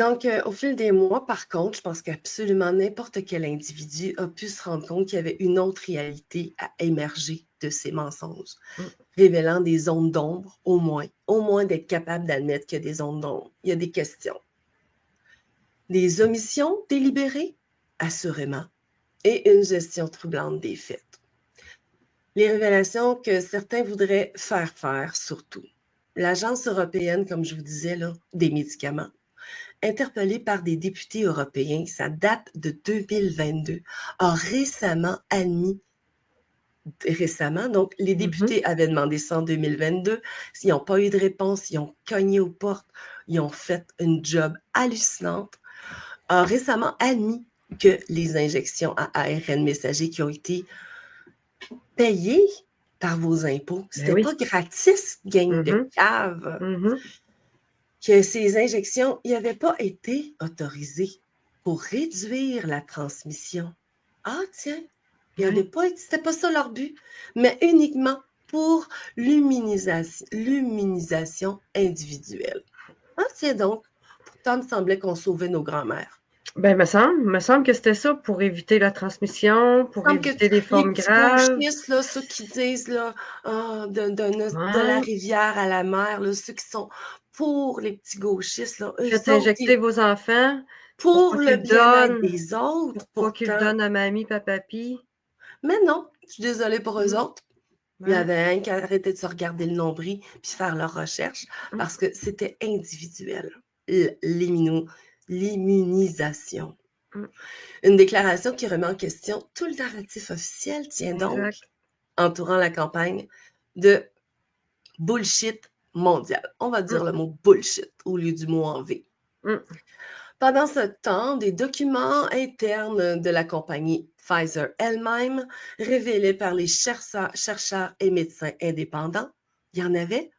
Donc, au fil des mois, par contre, je pense qu'absolument n'importe quel individu a pu se rendre compte qu'il y avait une autre réalité à émerger de ces mensonges, Mm. révélant des zones d'ombre, au moins d'être capable d'admettre qu'il y a des zones d'ombre. Il y a des questions. Des omissions délibérées, assurément, et une gestion troublante des faits. Les révélations que certains voudraient faire surtout. L'Agence européenne, comme je vous disais, là, des médicaments, interpellée par des députés européens, ça date de 2022, a récemment, donc les députés avaient demandé ça en 2022, s'ils n'ont pas eu de réponse, ils ont cogné aux portes, ils ont fait une job hallucinante, a récemment admis que les injections à ARN messager qui ont été payées par vos impôts, Ben c'était oui. pas gratis, gang de caves, que ces injections n'avaient pas été autorisées pour réduire la transmission. Ah tiens, c'était pas ça leur but, mais uniquement pour l'immunisation individuelle. Ah tiens donc, pourtant il me semblait qu'on sauvait nos grands-mères. Ben, me semble que c'était ça, pour éviter la transmission, pour Il me semble éviter que les les formes petits graves. gauchistes, là, ceux qui disent là, de la Ouais. rivière à la mer, là, ceux qui sont pour les petits gauchistes, là, Faites eux autres, injecter vos enfants pour pour pas qu'ils le le bien-être donnent, des autres, pour pas qu'ils le pourtant. donnent à mamie, papi. Mais non, je suis désolée pour eux Mmh. autres. Il y Ouais. avait un qui arrêtait de se regarder le nombril puis faire leurs recherches Mmh. parce que c'était individuel, l'immunisation. Mmh. Une déclaration qui remet en question tout le narratif officiel, tiens donc, Exact. entourant la campagne de bullshit mondial. On va dire Mmh. le mot bullshit au lieu du mot en V. Mmh. Pendant ce temps, des documents internes de la compagnie Pfizer elle-même, révélés par les chercheurs et médecins indépendants, il y en avait